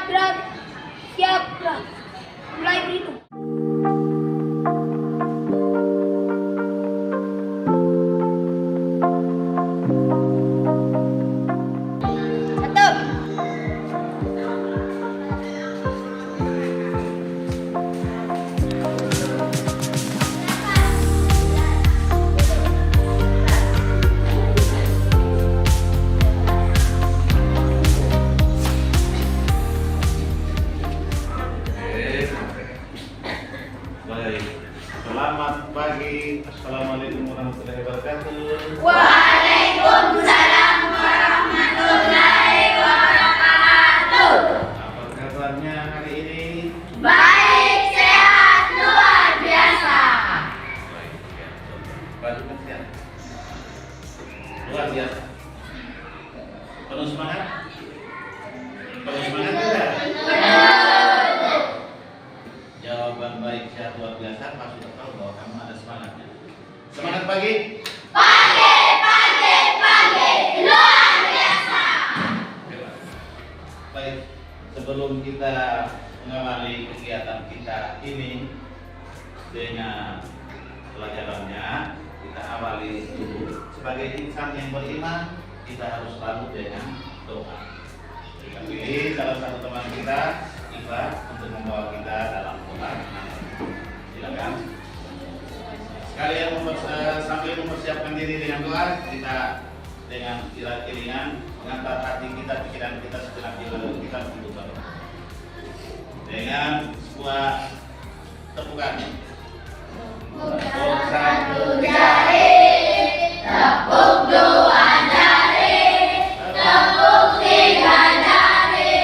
gerak. Siap gerak. Mulai berhitung. Baik, selamat pagi. Assalamualaikum warahmatullahi wabarakatuh. Waalaikumsalam warahmatullahi wabarakatuh. Apa kabarnya hari ini? Baik, sehat, luar biasa. Baik, ya. Baik, sehat. Luar biasa. Penuh semangat? Penuh semangat tidak? Jawaban baik, sehat, luar biasa. Pak sudah tahu bahwa kamu ada semangatnya. Semangat pagi. Pagi, luar biasa. Baik, sebelum kita mengawali kegiatan kita ini dengan pelajarannya, kita awali dulu. Sebagai insan yang beriman, kita harus selalu dengan doa. Kita pilih salah satu teman kita, Iva, untuk membawa kita dalam doa. Silakan. Sekalian sambil mempersiapkan diri dengan doa, kita dengan iringan mengantar hati kita, pikiran kita sejenak dulu kita untuk berdoa. Dengan sebuah tepukan. Tepuk satu jari, tepuk dua jari, tepuk tiga jari,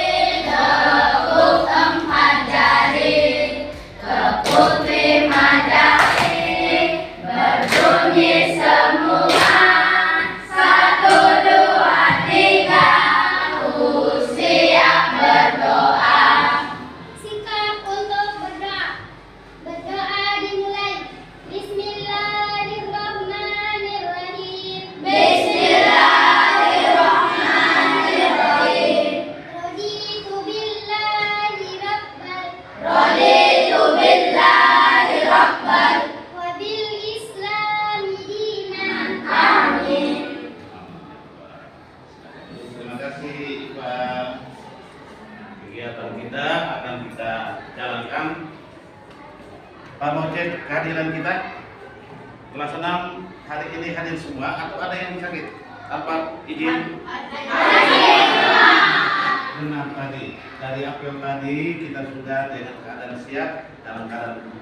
tepuk empat jari, tepuk lima jari, berbunyi semua. Satu, dua, tiga, siap berdoa. Sikap untuk berdoa. Berdoa dimulai. Bismillahirrahmanirrahim. Bismillahirrahmanirrahim. Raditu billahi rabban. Raditu billahi rabban. Wa bil islami dinan. Amin. Terima kasih Iva. Kegiatan kita akan kita jalankan. Pak mau cek kehadiran kita. Kelas 6 hari ini hadir semua atau ada yang sakit? Tanpa izin? Benar tadi. Dari apel tadi kita sudah dengan keadaan siap, dalam keadaan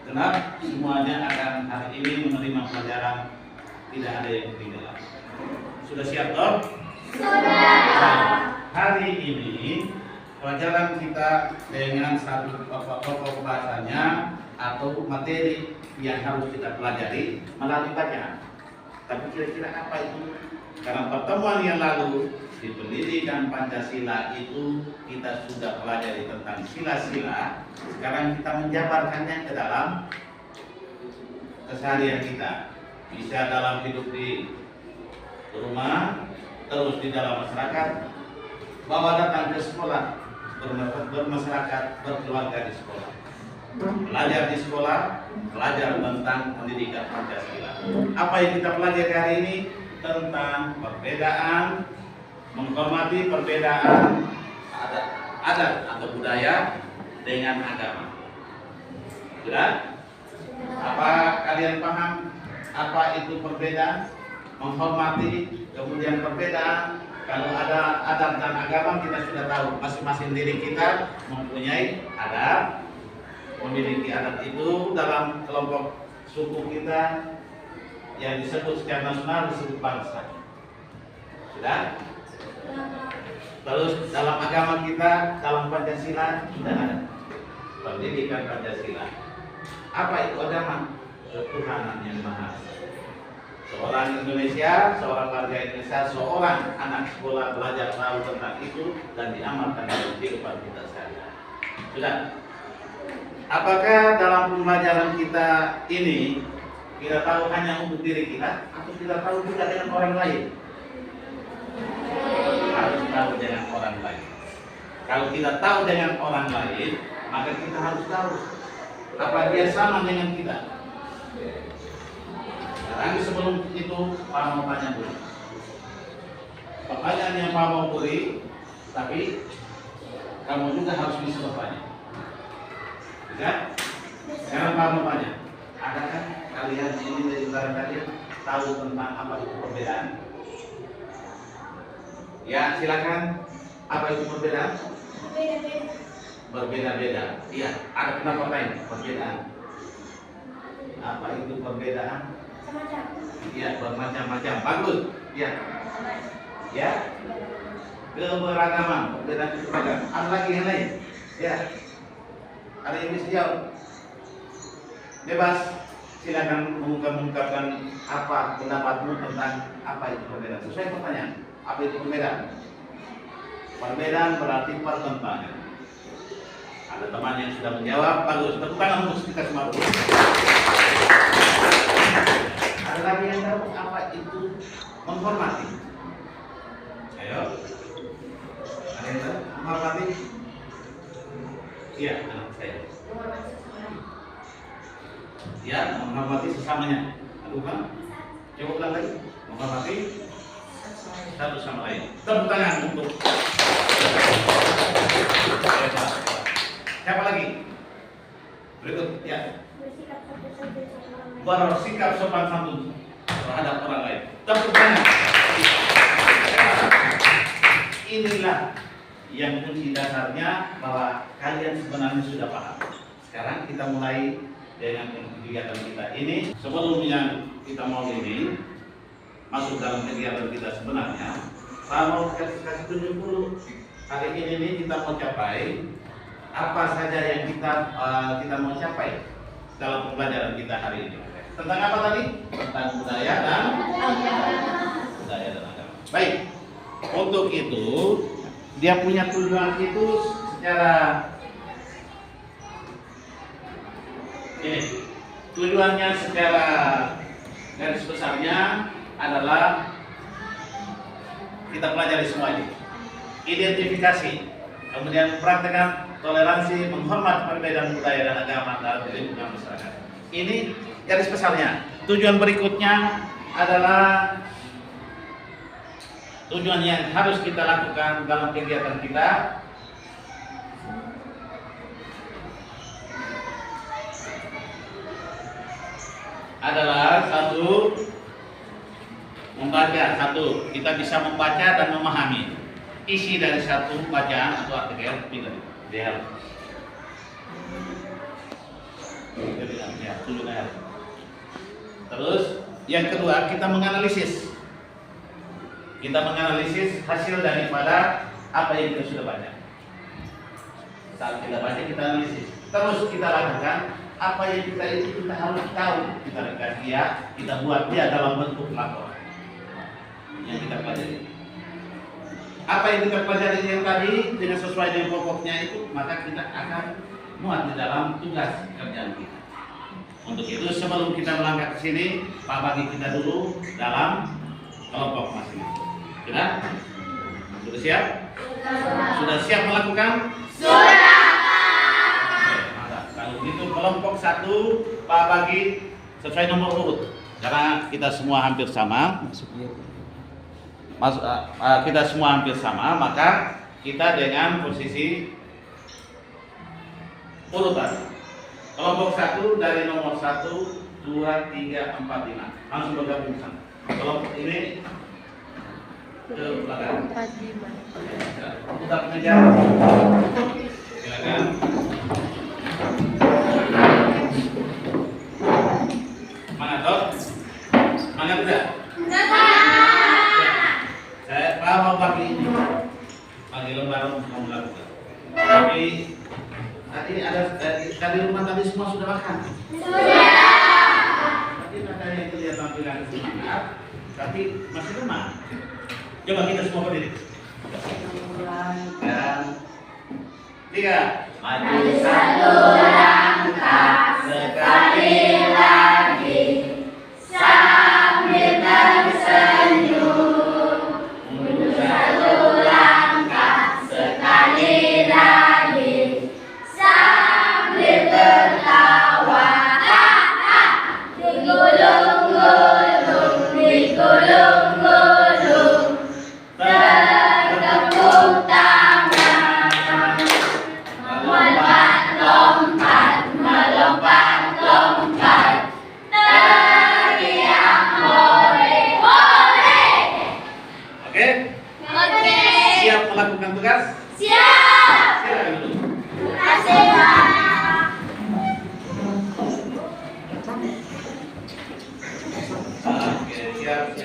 genap, semuanya akan hari ini menerima pelajaran, tidak ada yang ketinggalan. Sudah siap toh? Hari ini pelajaran kita dengan satu pokok bahasanya atau materi yang harus kita pelajari melalui bacaan. Tapi kira-kira apa itu? Karena pertemuan yang lalu di pendidikan Pancasila itu kita sudah pelajari tentang sila-sila. Sekarang kita menjabarkannya ke dalam keseharian kita. Bisa dalam hidup di rumah, terus di dalam masyarakat, bawa datang ke sekolah, bermasyarakat, berkeluarga di sekolah, belajar di sekolah, belajar tentang pendidikan Pancasila. Apa yang kita pelajari hari ini tentang perbedaan, menghormati perbedaan adat atau budaya dengan agama. Sudah? Apa kalian paham apa itu perbedaan? Menghormati, kemudian perbedaan. Kalau ada adat dan agama kita sudah tahu, masing-masing diri kita mempunyai adat, memiliki adat itu dalam kelompok suku kita yang disebut secara nasional disebut bangsa. Sudah? Terus dalam agama kita, dalam Pancasila sudah ada pendidikan Pancasila. Apa itu agama? Ketuhanan yang Maha Esa. Seorang Indonesia, seorang warga Indonesia, seorang anak sekolah belajar tahu tentang itu dan diamalkan dalam kehidupan kita sehari-hari. Sudah? Apakah dalam pembelajaran kita ini kita tahu hanya untuk diri kita atau kita tahu juga dengan orang lain? Harus tahu dengan orang lain. Kalau kita tahu dengan orang lain, maka kita harus tahu apa dia sama dengan kita. Sekarang sebelum itu, Pak mau tanya dulu. Pertanyaan yang Pak mau beri, tapi kamu juga harus bisa bertanya. Ya? Sekarang Pak mau tanya, adakah kalian ini dari antara kalian tahu tentang apa itu perbedaan? Ya, silakan. Apa itu perbedaan? Beda-beda. Berbeda-beda. Iya, ada pendapat lain perbedaan. Apa itu perbedaan? Macam-macam. Iya, bermacam-macam. Bagus. Iya. Ya. Keberagaman, perbedaan itu beragam. Ada lagi yang lain? Ya. Ada yang bisa jawab? Bebas. Silakan mengungkapkan apa pendapatmu tentang apa itu perbedaan. Sesuai pertanyaan. Apa itu perbedaan? Perbedaan berarti pertentangan. Ada teman yang sudah menjawab, bagus. Tepuk tangan untuk kita semua. Ada lagi yang tahu apa itu menghormati? Ayo. Ada yang tahu menghormati? Iya, anak saya. Ya, menghormati sesamanya. Aduh, Pak. Coba ulang lagi. Menghormati satu sama lain. Tepuk tangan untuk siapa lagi? Berikut, ya. Bersikap sopan santun terhadap orang lain. Tepuk tangan. Inilah yang kunci dasarnya bahwa kalian sebenarnya sudah paham. Sekarang kita mulai dengan kegiatan kita ini. Sebelumnya kita mau ini masuk dalam kegiatan kita sebenarnya, saya mau kasih tunjuk dulu. Hari ini kita mau capai apa saja yang kita mau capai dalam pembelajaran kita hari ini. Tentang apa tadi? Tentang budaya dan agama. Baik. Untuk itu dia punya tujuan itu secara ini. Tujuannya secara garis besarnya adalah kita pelajari semuanya. Identifikasi, kemudian praktekkan toleransi, menghormat perbedaan budaya dan agama dalam lingkungan masyarakat. Ini garis besarnya. Tujuan berikutnya adalah tujuan yang harus kita lakukan dalam kegiatan kita adalah satu, kita bisa membaca dan memahami isi dari satu bacaan atau artikel dia. Terus yang kedua, kita menganalisis hasil daripada apa yang kita sudah baca. Saat kita baca, kita analisis, terus kita lakukan apa yang kita harus tahu, kita ringkas dia, kita buat dia dalam bentuk laporan yang kita pelajari. Apa yang kita pelajari yang tadi dengan sesuai dengan pokoknya itu, maka kita akan muat di dalam tugas kerjaan kita. Untuk itu sebelum kita melangkah ke sini, Pak bagi kita dulu dalam kelompok masing-masing. Sudah? Sudah siap? Sudah siap melakukan? Sudah. Mantap. Kalau gitu kelompok 1 Pak bagi sesuai nomor urut. Karena kita semua hampir sama. Kita semua hampir sama, maka kita dengan posisi urutan. Kelompok 1 dari nomor 1, 2, 3, 4, 5 langsung bergabung sama. Kelompok ini ke belakang. 4, 5. Kita pengejar. Silakan. Semangat toh? Semangat tidak? Saya mau bagi ini, bagi lembaran mau melakukan. Tapi tadi ada dari rumah tadi semua sudah makan. Sudah. Tadi ada yang terlihat tampilan semangat, tapi masih lemah. Coba kita semua berdiri. Dan 3. Maju 1 langkah sekali lagi sambil tersenyum. Mundur 1 langkah sekali gulung-gulung, bertepuk tangan, melompat-lompat, melompat-lompat, teriak hore, hore. Oke? Oke. Siap melakukan tugas? Siap. Silakan dulu. Terima kasih, Pak. Oke, siap.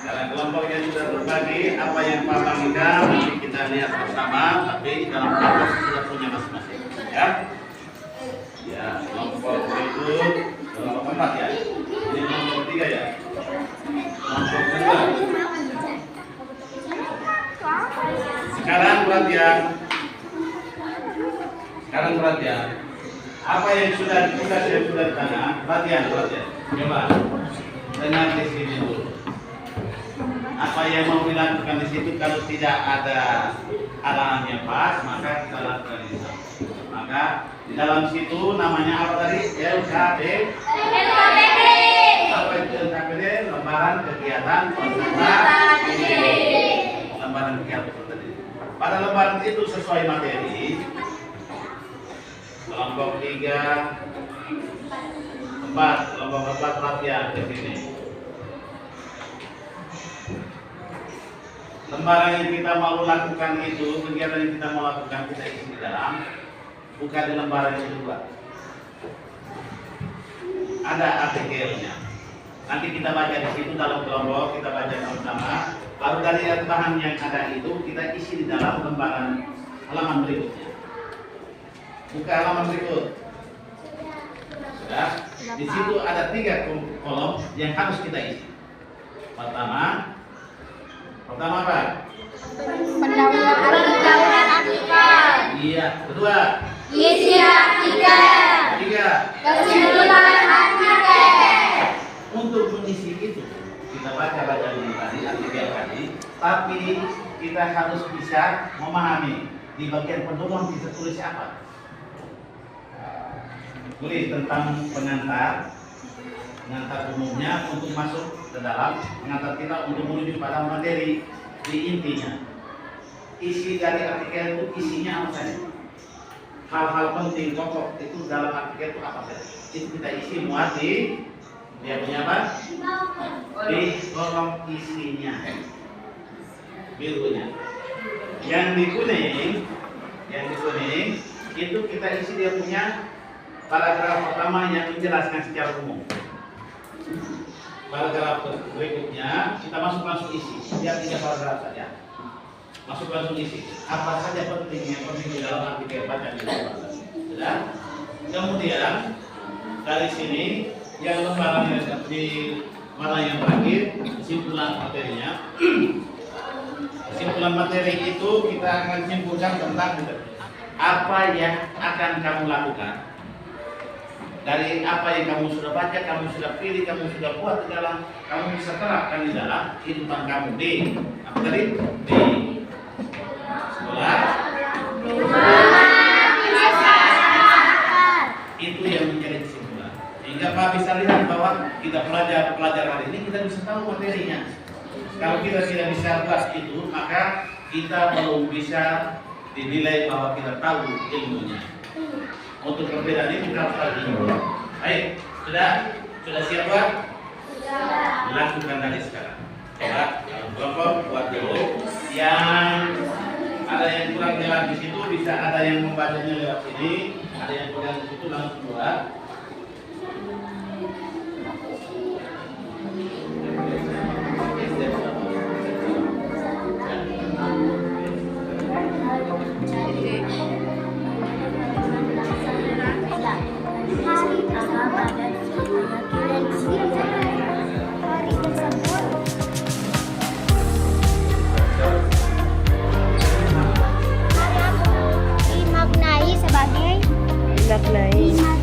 Sekarang kelompoknya sudah berbagi. Apa yang Pak bagikan nanti kita lihat bersama. Tapi dalam kelompok sudah punya masing-masing. Ya. Ya, kelompok berikut kelompok keempat ya. Ini kelompok ketiga ya. Kelompok kedua. Sekarang perhatian. Apa yang sudah tugas yang sudah ditanya? Perhatian. Coba dengar di sini dulu. Apa yang mau dilakukan di situ kalau tidak ada arahan yang pas, maka kita lakukan ini. Maka di dalam situ namanya apa tadi? LKP. Apa itu LKPD? Lembaran kegiatan peserta didik. Lembaran kegiatan peserta didik. Pada lembaran itu sesuai materi. Kelompok 3, 4, kelompok 4 perhatian ke sini. Lembaran yang kita mau lakukan itu, kegiatan yang kita mau lakukan kita isi di dalam, bukan di lembaran itu juga. Ada artikelnya. Nanti kita baca di situ dalam kelompok, kita baca sama-sama. Lalu dari bahan yang ada itu kita isi di dalam lembaran halaman berikutnya. Buka halaman berikut. Sudah. Di situ ada 3 kolom yang harus kita isi. Pertama apa? Pendahuluan artikel. Iya. Kedua. Isi artikel. Ketiga. Kesimpulan artikel. Untuk mengisi itu kita baca dulu tadi artikel tadi, tapi kita harus bisa memahami di bagian pendorong kita tulis apa. Tulis tentang pengantar umumnya untuk masuk ke dalam, pengantar kita untuk menuju pada materi di intinya. Isi dari artikel itu isinya apa saja? Hal-hal penting pokok itu dalam artikel itu apa saja? Itu kita isi muat di dia punya apa? Di kolom isinya, birunya. Yang di kuning itu kita isi dia punya paragraf pertama yang menjelaskan secara umum. Paragraf berikutnya kita masuk langsung isi. Dia 3 paragraf saja. Masuk langsung isi. Apa saja penting yang penting di dalam artikel baca di dalam. Sudah. Kemudian dari sini yang lembaran yang di mana yang terakhir kesimpulan materinya. Kesimpulan materi itu kita akan simpulkan tentang apa yang akan kamu lakukan. Dari apa yang kamu sudah baca, kamu sudah pilih, kamu sudah buat di dalam, kamu bisa terapkan di dalam kehidupan kamu di apa tadi? Di sekolah. Itu yang menjadi kesimpulan. Sehingga Pak bisa lihat bahwa kita pelajar hari ini kita bisa tahu materinya. Kalau kita tidak bisa buat itu, maka kita belum bisa dinilai bahwa kita tahu ilmunya. Untuk perbedaan ini kita harus lagi. Baik, sudah siap Pak? Sudah. Lakukan dari sekarang. Coba dalam kelompok buat dulu. Yang ada yang kurang jelas di situ bisa ada yang membacanya lewat sini, ada yang kurang di situ langsung buat. Dimaknai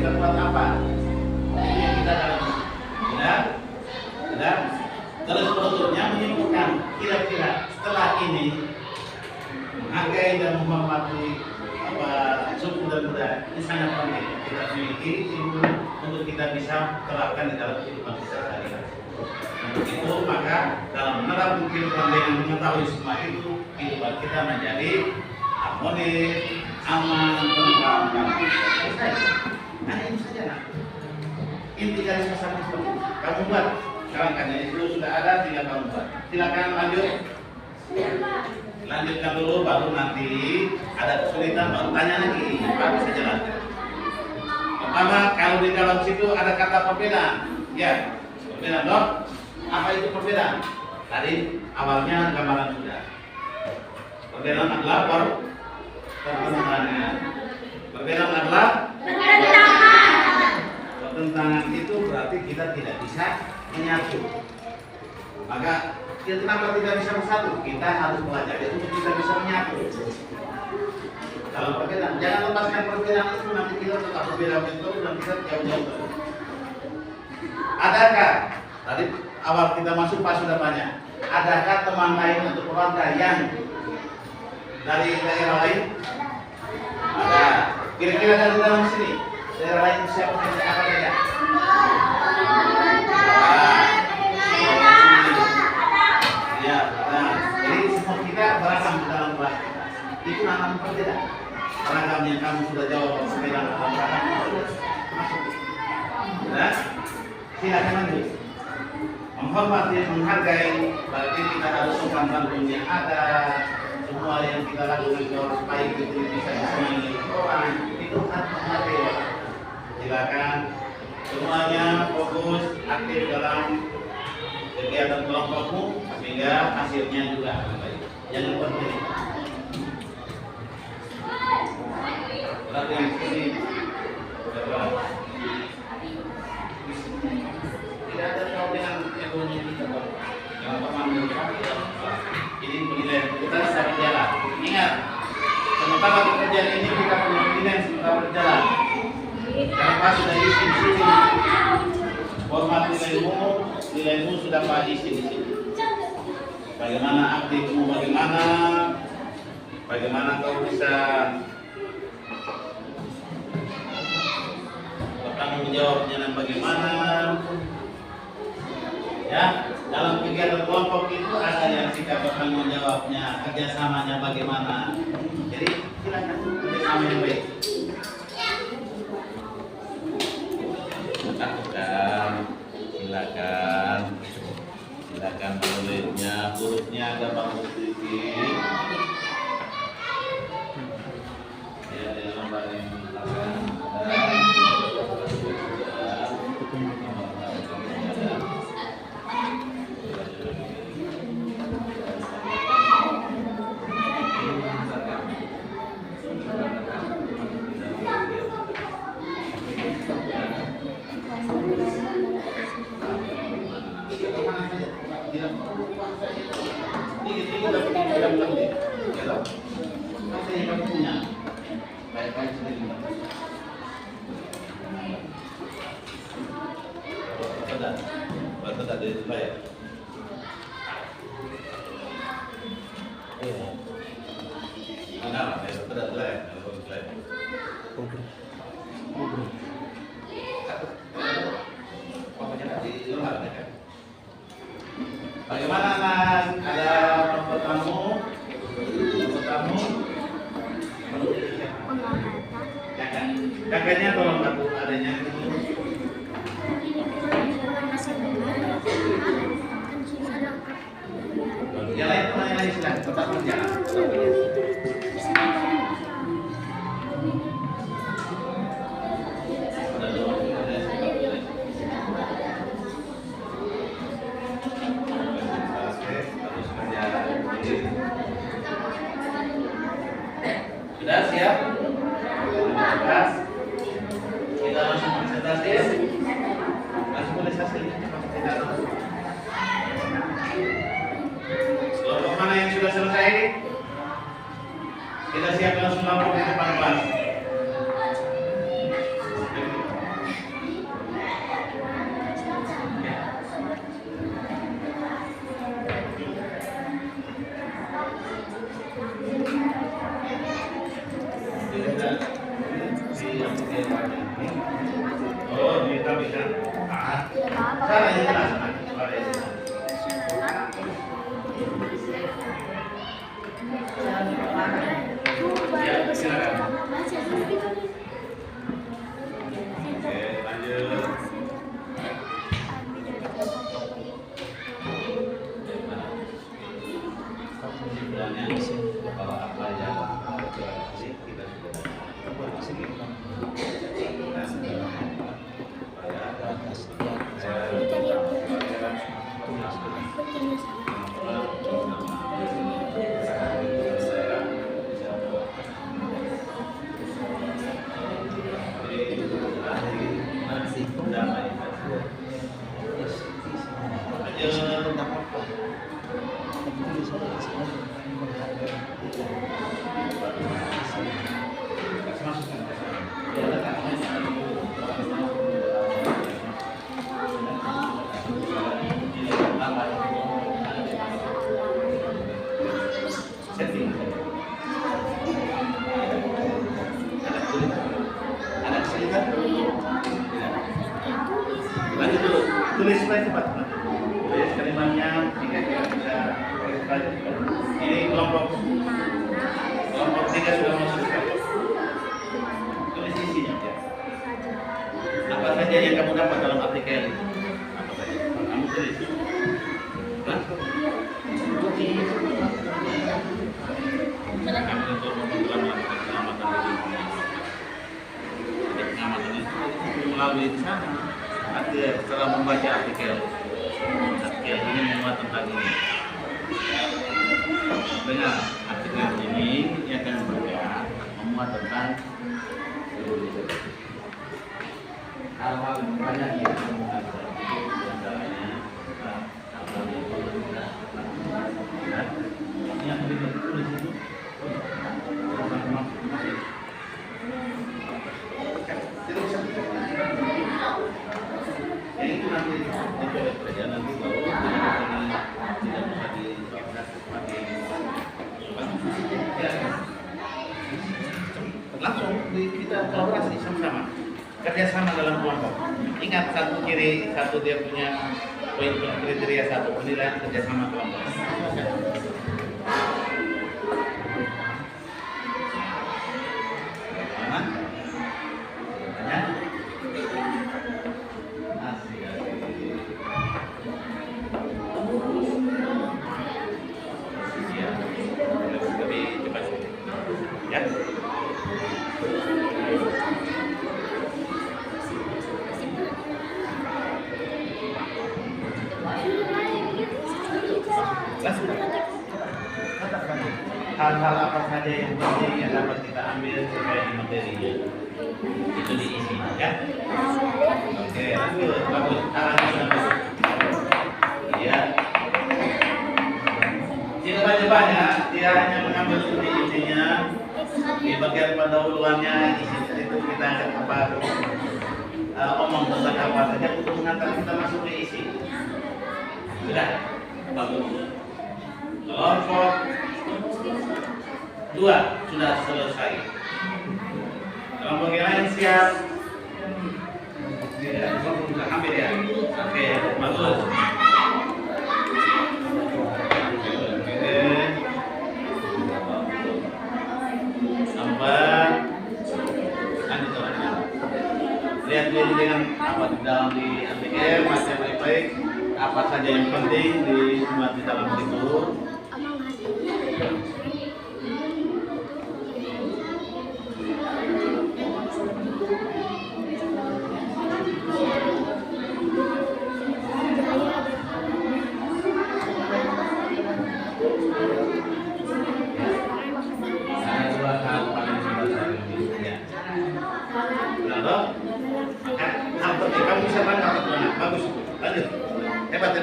kita buat apa? Itu yang kita dalam. Benar? Benar? Terus penutupnya menyimpulkan kira-kira setelah ini menghargai dan menghormati suku dan budaya ini sangat penting kita miliki ilmu untuk kita bisa terapkan di dalam kehidupan kita sehari-hari. Untuk itu maka dalam menerapkan kehidupan dengan mengetahui semua itu kehidupan kita menjadi harmonis, aman, tentram, damai. Hanya itu saja nak. Inti dari sama seperti itu. Kamu buat sekarang kan itu sudah ada, tinggal kamu buat. Silakan lanjut. Lanjutkan dulu, baru nanti ada kesulitan baru tanya lagi, baru saja lanjut. Pertama, kalau di dalam situ ada kata perbedaan, ya perbedaan dok. Apa itu perbedaan? Tadi awalnya gambaran sudah. Perbedaan adalah pertentangan. Perbedaan adalah pertentangan itu berarti kita tidak bisa menyatu. Maka kenapa tidak bisa bersatu? Kita harus belajar untuk kita bisa menyatu. Kalau perbedaan, jangan lepaskan perbedaan itu, nanti kita tetap berbeda metode dan kita jauh-jauh terus. Adakah tadi awal kita masuk Pak sudah banyak? Adakah teman lain atau keluarga yang dari daerah lain? Ada. Kira-kira dari dalam sini daerah lain siapa saja? Ya, nah, jadi semua kita beragam di dalam kelas kita. Itu namanya perbedaan. Beragam yang kamu sudah jawab sekarang dalam beragam itu masuk. Nah, silakan lanjut. Menghormati, menghargai, berarti kita harus sopan santun yang ada. Semua yang kita lakukan harus baik itu bisa disenangi orang. Itu harus menghargai. Silakan semuanya fokus aktif dalam kegiatan kelompokmu sehingga hasilnya juga akan baik. Jangan berhenti. Berarti yang sini tidak ada kau dengan egonya kita kok. Jangan pernah menunjukkan ini penilaian kita sedang berjalan. Ingat, sementara pekerjaan ini kita perlu penilaian sementara berjalan. Kenapa sudah isi di sini? Format nilaimu sudah Pak isi di sini. Bagaimana aktifmu? Bagaimana kau bisa bertanggung jawabnya dan bagaimana? Ya, dalam kegiatan kelompok itu ada yang sikap bertanggung jawabnya, kerjasamanya bagaimana. Jadi silakan kerjasama yang baik. Silakan hurufnya agak bagus sedikit. Ya, dalam lembar yang bagaimana Mas? Ada tamu? Kakaknya tolong bantu adanya. Yang lain tanya lagi silakan, tetap berjalan. Sudah siap? Sudah. Kita langsung presentasi. Langsung boleh hasil. Kelompok mana yang sudah selesai? Kita siap langsung lapor di depan kelas. Oh, kita bisa. Cara yang jelas. Ya, silakan. Oke, lanjut. Kesimpulannya bahwa apa yang kita sudah tulis supaya cepat. Tulis kalimatnya jika kita bisa ini kelompok 3 sudah masuk. Tulis isinya ya. Apa saja yang kamu dapat dalam aplikasi? Apa saja? Kamu tulis. Kami untuk membantu melakukan pengamatan pengamatan itu melalui sana. Ada setelah membaca artikel ini memuat tentang ini. Dengan artikel ini yang akan membaca memuat tentang hal-hal banyak yang yang ditulis itu itu nanti saja nanti baru tidak bisa langsung kita kolaborasi sama-sama kerjasama dalam kelompok. Ingat satu dia punya poin kriteria satu penilaian kerjasama kelompok. Hal-hal apa saja yang penting yang dapat kita ambil sesuai dengan materinya itu diisi ya. Oke, lanjut. Bagus, arahnya sudah bagus. Iya. Tidak banyak-banyak, dia hanya mengambil studi isinya di bagian pendahuluannya. Isi itu kita apa omong tentang apa saja untuk mengantar kita masuk ke isi. Sudah bagus. Kelompok 2 sudah selesai. Kelompok yang lain siap? Tidak, kelompok sudah hampir ya. Oke, bagus. Sampai lihat dulu dengan apa di dalam di ATM masih baik-baik. Apa saja yang penting di dalam itu. Kamu bisa bangga bagus, lanjut, hebat.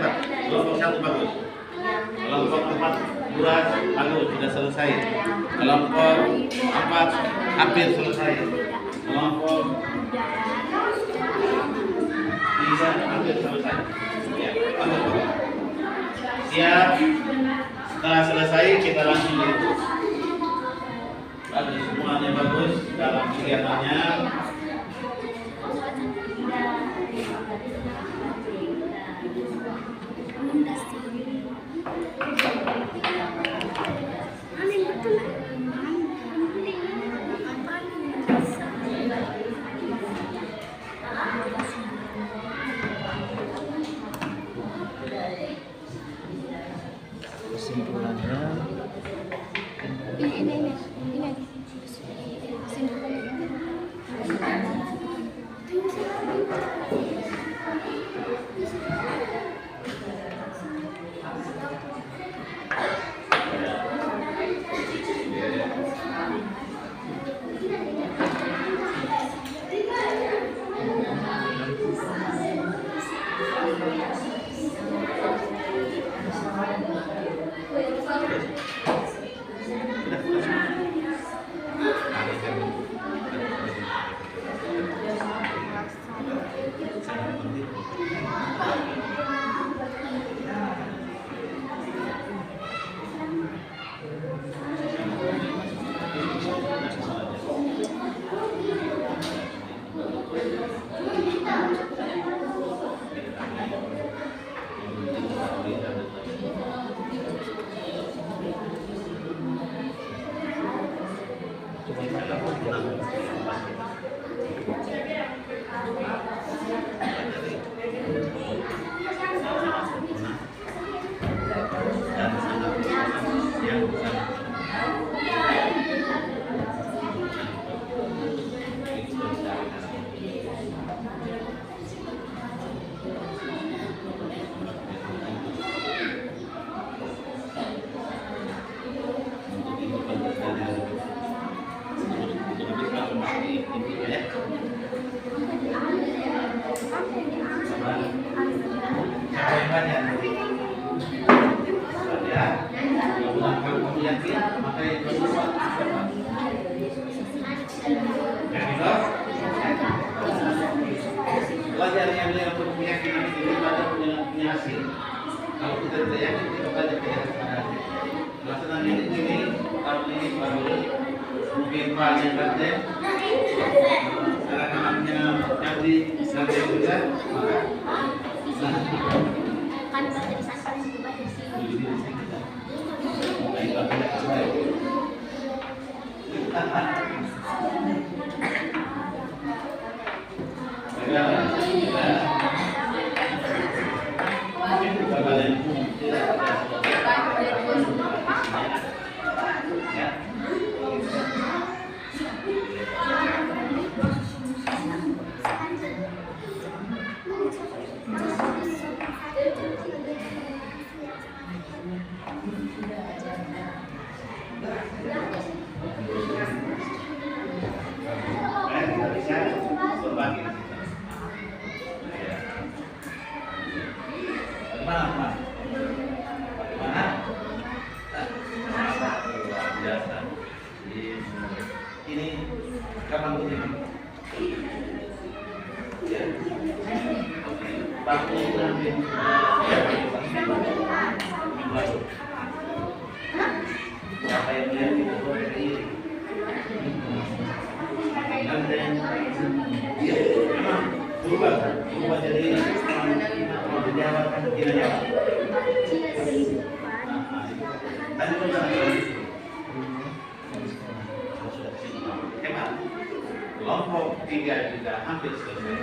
Kelompok 1 bagus, kelompok 4 berat bagus, sudah selesai. Kelompok 4 hampir selesai. Kelompok 3 hampir selesai. Ya, bagus. Siap. Setelah selesai kita langsung itu. Bagus, semuanya bagus dalam kegiatannya. Kesimpulannya ini Belajar yang punya keyakinan ini belajar punya hasil. Kalau kita tidak yakin, kita belajar keyakinan. Pelaksanaan ini tahun ini baru mungkin Pak yang berarti anak-anaknya jadi nanti juga maka kan baca di sana juga di sini. Ini kapan begini? Ya. Pakai nanti. Siapa yang lihat itu ini? Iya, memang berubah jadi mau dijawabkan tidak jawab. Tadi pun hemat. Kelompok 3 juga hampir selesai.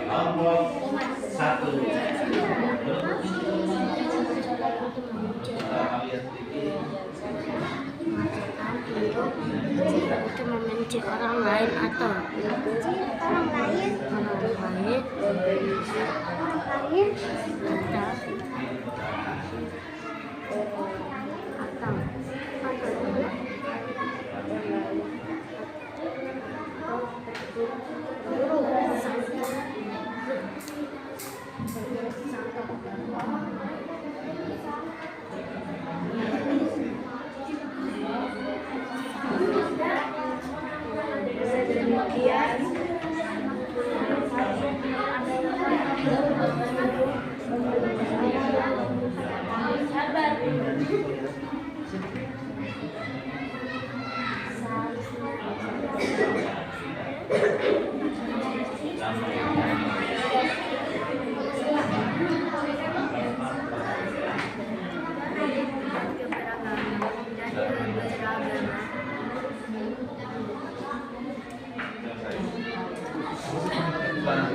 Kelompok 1 Itu membenci orang lain atau orang lain Nah,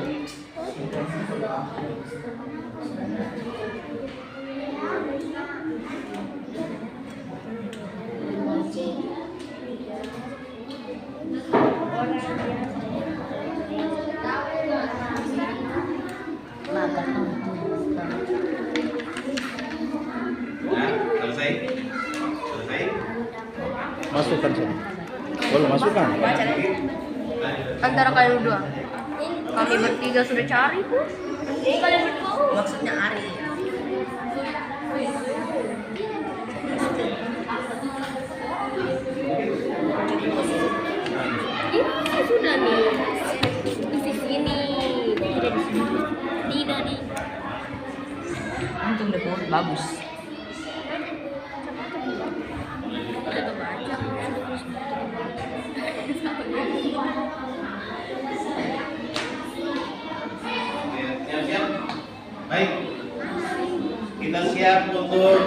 selesai. Selesai. Masukkan sini. Boleh masukkan. Antara kalian berdua. Kami bertiga sudah cari. Kalian berdua. Maksudnya Ari. Ini sudah nih. Di sini. Tidak di sini. Tidak di. Untung deh bagus. Udah kebaca. Siap-siap. Baik. Kita siap untuk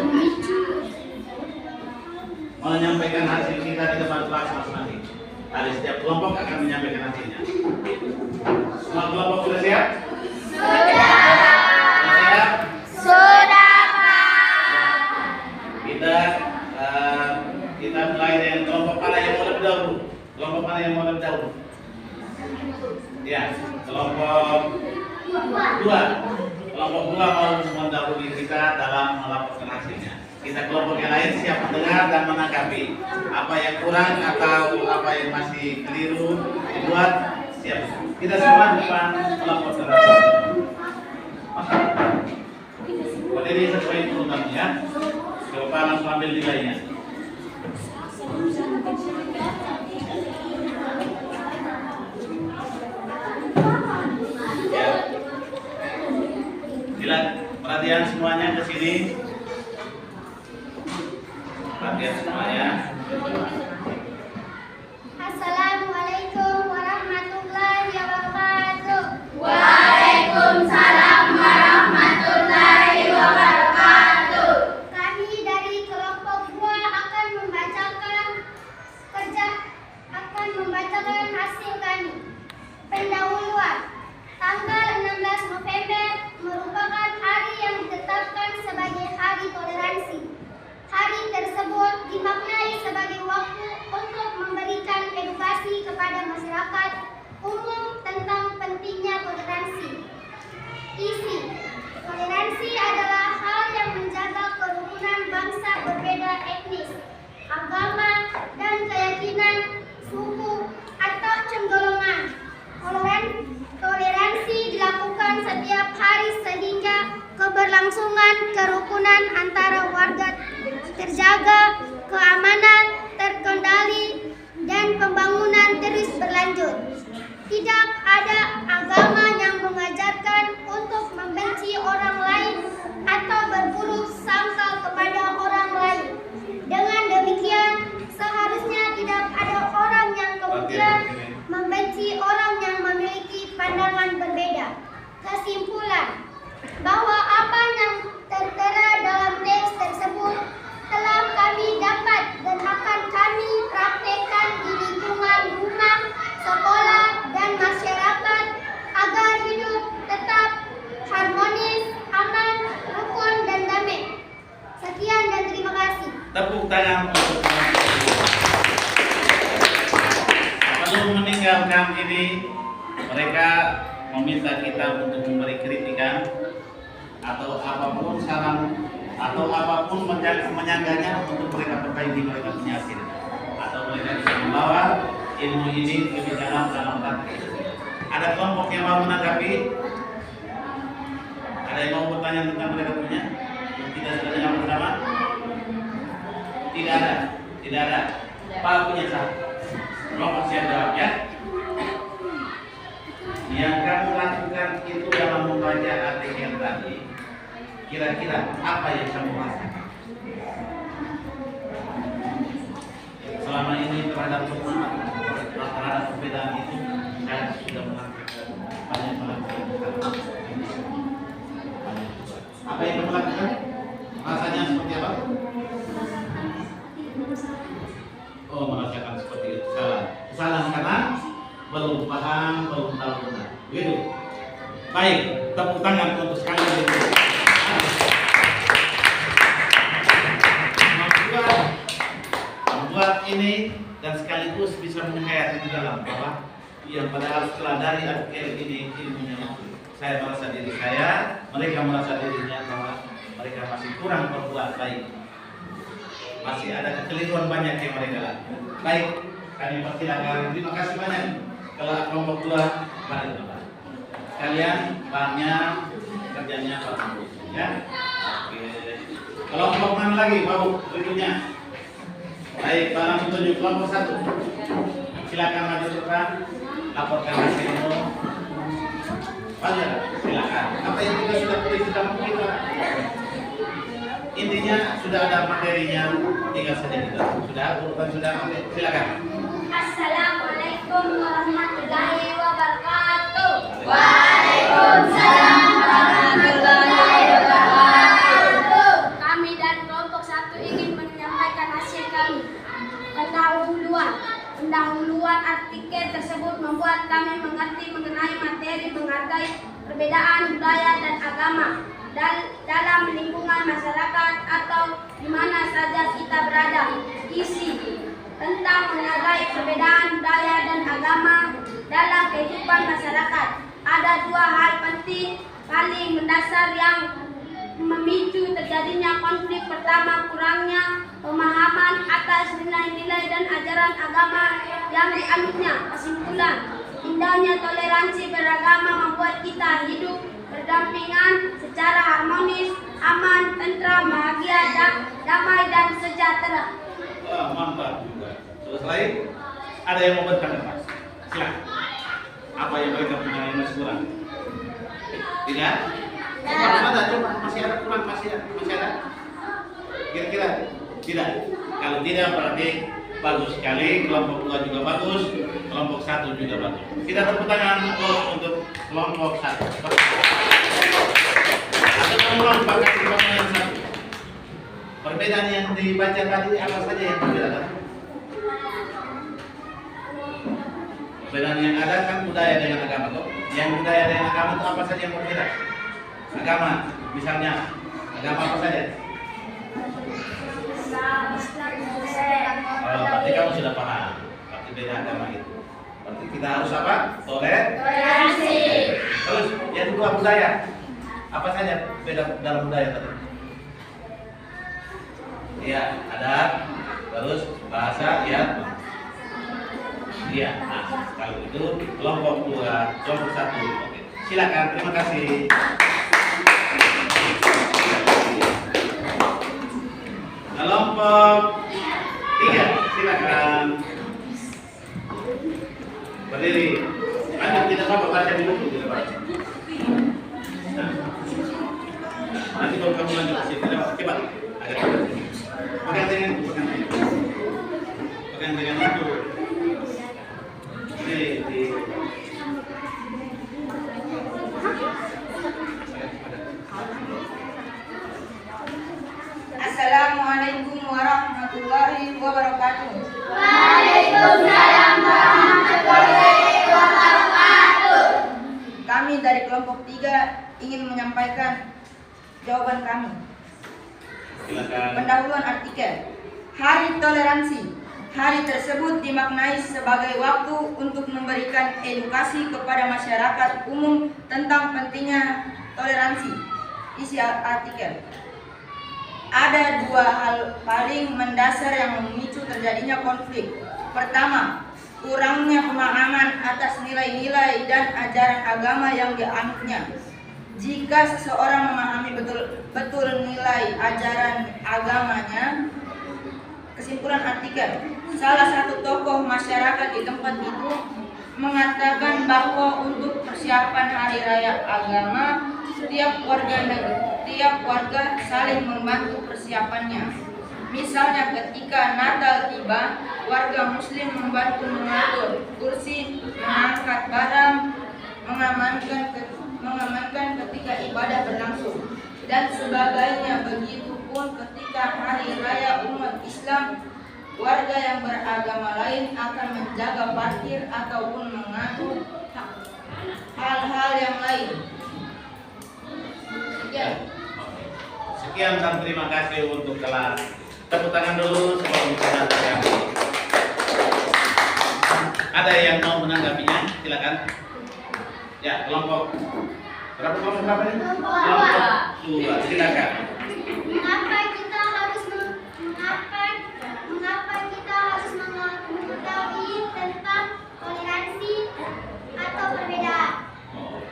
menyampaikan hasil kita di depan kelas masing-masing. Dari setiap kelompok akan menyampaikan hasilnya. Semua kelompok sudah siap? Sudah siap? Sudah. Kita mulai dengan kelompok mana yang mau lebih dahulu? Kelompok mana yang mau lebih dahulu? Ya, kelompok dua. Kelompok dua mau mendahului kita dalam melaporkan hasilnya. Kita kelompok yang lain siap mendengar dan menanggapi apa yang kurang atau apa yang masih keliru dibuat. Siap. Kita semua depan melaporkan hasilnya. Berdiri sesuai urutannya ya. Coba langsung ambil nilainya. Ya. Lihat perhatian semuanya ke sini. Perhatian semuanya. Assalamualaikum warahmatullahi wabarakatuh. Waalaikumsalam warahmatullahi wabarakatuh. Kami dari kelompok 2 akan membacakan hasil kami. Pendahuluan. Tanggal 16 November merupakan hari yang ditetapkan sebagai Hari Toleransi. Hari tersebut dimaknai sebagai waktu untuk memberikan edukasi kepada masyarakat umum tentang pentingnya toleransi. Isi: toleransi adalah hal yang menjaga kerukunan bangsa berbeda etnis, agama, dan keyakinan, suku, atau golongan. Toleransi dilakukan setiap hari sehingga keberlangsungan kerukunan antara warga terjaga, keamanan terkendali, dan pembangunan terus berlanjut. Tidak ada agama yang mengajarkan untuk membenci orang lain atau berburuk sangka kepada orang lain. Dengan demikian, seharusnya tidak ada orang yang kemudian membenci orang yang memiliki pandangan berbeda. Kesimpulan, bahwa apa yang tertera dalam teks tersebut telah kami dapat dan akan kami praktekkan di lingkungan rumah, sekolah, dan masyarakat agar hidup tetap harmonis, aman, rukun, dan damai. Sekian dan terima kasih. Tepuk tangan untuk sebelum meninggalkan ini, mereka meminta kita untuk memberi kritikan atau apapun saran atau apapun menyanggahnya untuk mereka perbaiki, mereka punya hasil atau mereka bisa membawa ilmu ini lebih dalam praktek. Ada kelompok yang mau menanggapi? Ada yang mau bertanya tentang mereka punya? Kita sudah dengar bersama? Tidak ada, tidak ada. Pak punya satu. Kelompok siap jawab ya. Yang kamu lakukan itu dalam membaca artikel tadi, kira-kira apa yang kamu rasakan? Selama ini terhadap perbedaan itu, saya sudah melakukan banyak melakukan. Apa yang kamu lakukan? Rasanya seperti apa? Oh, merasakan seperti itu. Salah karena belum paham, belum tahu benar. Begitu. Baik, tepuk tangan untuk sekali itu. Membuat ini dan sekaligus bisa menghayati di dalam bahwa yang padahal setelah dari artikel ini ilmunya saya merasa diri saya, mereka merasa dirinya bahwa mereka masih kurang berbuat baik, masih ada kekeliruan banyak yang mereka lakukan. Baik, kami persilakan. Terima kasih banyak. Kalau kelompok 2 balik Bapak. Kalian banyak kerjanya Bapak, ya. Oke. Kelompok mana lagi Bapak berikutnya? Baik, Pak tunjuk kelompok 1. Silakan maju depan, laporkan hasilmu. Banyak, silakan. Apa yang kita sudah tulis di dalam kita? Intinya sudah ada materinya, tinggal saja kita. Sudah, urutan sudah, silakan. Assalamualaikum warahmatullahi wabarakatuh. Waalaikumsalam warahmatullahi wabarakatuh. Kami dari kelompok 1 ingin menyampaikan hasil kami. Pendahuluan artikel tersebut membuat kami mengerti mengenai materi menghargai perbedaan budaya dan agama dalam lingkungan masyarakat atau di mana saja kita berada. Isi tentang menghargai perbedaan budaya dan agama dalam kehidupan masyarakat. Ada 2 hal penting paling mendasar yang memicu terjadinya konflik. Pertama, kurangnya pemahaman atas nilai-nilai dan ajaran agama yang dianutnya. Kesimpulan, indahnya toleransi beragama membuat kita hidup berdampingan secara harmonis, aman, tentram, bahagia, damai dan sejahtera. Wah, mantap juga. Selesai? Ada yang mau bertanya, Pak? Silakan. Apa yang mereka punya yang masih kurang? Tidak? Ada, coba masih ada kurang, masih ada. Kira-kira tidak. Kalau tidak berarti bagus sekali. Kelompok 2 juga bagus, kelompok 1 juga bagus. Kita tepuk tangan untuk kelompok 1. Ada pengulang pakai kelompok yang 1. Perbedaan yang dibaca tadi apa saja yang berbeda? Perbedaan yang ada kan budaya dengan agama tuh. Yang budaya dengan agama itu apa saja yang berbeda? Agama, misalnya agama apa saja? Oh, berarti kamu sudah paham. Berarti beda agama itu. Berarti kita harus apa? Toleransi. Terus yang kedua budaya. Apa saja beda dalam budaya tadi? Iya, adat. Terus bahasa, ya. Iya. Nah, kalau itu kelompok 2, kelompok 1. Oke. Silakan. Terima kasih. Kelompok 3, silakan berdiri. Lanjut, tidak apa-apa, baca di buku, tidak apa-apa. Nah, nanti kalau kamu lanjut ke sini, tidak apa-apa. Coba, agak cepat. Pegang tangan itu. Di Assalamualaikum warahmatullahi wabarakatuh. Waalaikumsalam warahmatullahi wabarakatuh. Kami dari kelompok 3 ingin menyampaikan jawaban kami. silakan. Pendahuluan artikel. Hari Toleransi. Hari tersebut dimaknai sebagai waktu untuk memberikan edukasi kepada masyarakat umum tentang pentingnya toleransi. Isi artikel. Ada 2 hal paling mendasar yang memicu terjadinya konflik. Pertama, kurangnya pemahaman atas nilai-nilai dan ajaran agama yang dianutnya. Jika seseorang memahami betul nilai ajaran agamanya, kesimpulan artikel, salah satu tokoh masyarakat di tempat itu mengatakan bahwa untuk persiapan hari raya agama, tiap warga saling membantu persiapannya. Misalnya ketika Natal tiba, warga muslim membantu mengatur kursi, mengangkat barang, mengamankan ketika ibadah berlangsung, dan sebagainya. Begitupun ketika hari raya umat Islam, warga yang beragama lain akan menjaga parkir ataupun mengatur hal-hal yang lain. Sekian dan terima kasih untuk kelas. Tepuk tangan dulu sebelum kita tanggapi. Ada yang mau menanggapinya? Silakan. Ya, kelompok berapa ini? Kelompok 2. Silakan. Mengapa kita harus mengetahui tentang toleransi atau perbedaan? Oh.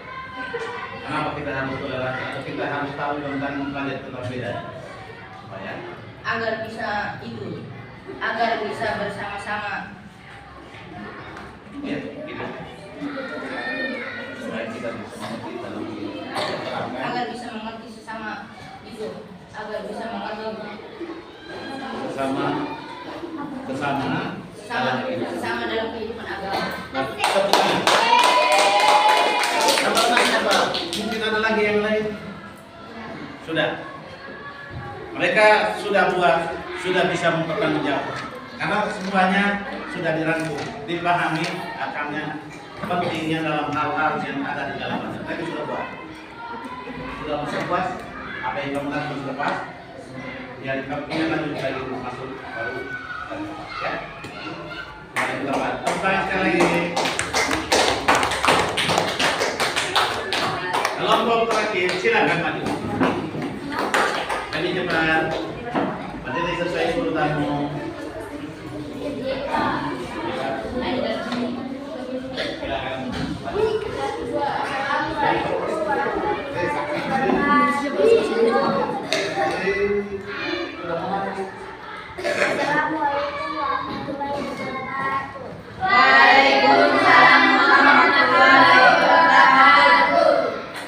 Kenapa kita harus toleransi atau kita harus tahu tentang perbedaan? Supaya agar bisa bersama-sama. ya, gitu. Supaya kita bisa mengerti dalam Agar bisa mengerti sesama itu, agar bisa mengerti sesama dalam kehidupan agama. Mungkin ada lagi yang lain. Sudah. Mereka sudah bisa mempertanggungjawab. Karena semuanya sudah dirangkum, dipahami akannya, pentingnya dalam hal-hal yang ada di dalam masyarakat. Mereka sudah buat. Sudah masuk puas, apa yang kamu lakukan sudah pas. Yang kamu ingin lanjut lagi masuk baru ya. Mari kita buat. Tepuk sekali lagi. Kelompok terakhir, silakan maju. Kami cepat. Berdiri sesuai urutanmu. Silakan. Assalamualaikum warahmatullahi wabarakatuh. Waalaikumsalam warahmatullahi wabarakatuh.